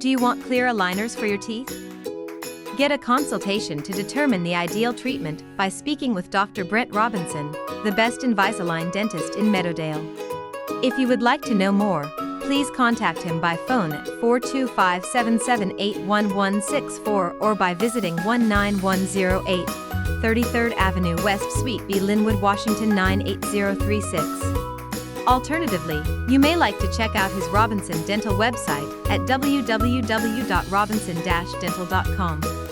Do you want clear aligners for your teeth? Get a consultation to determine the ideal treatment by speaking with Dr. Brent Robinson, the best Invisalign dentist in Meadowdale. If you would like to know more, please contact him by phone at 425-778-1164 or by visiting 19108 33rd Avenue West Suite B, Linwood, Washington 98036. Alternatively, you may like to check out his Robinson Dental website at www.robinson-dental.com.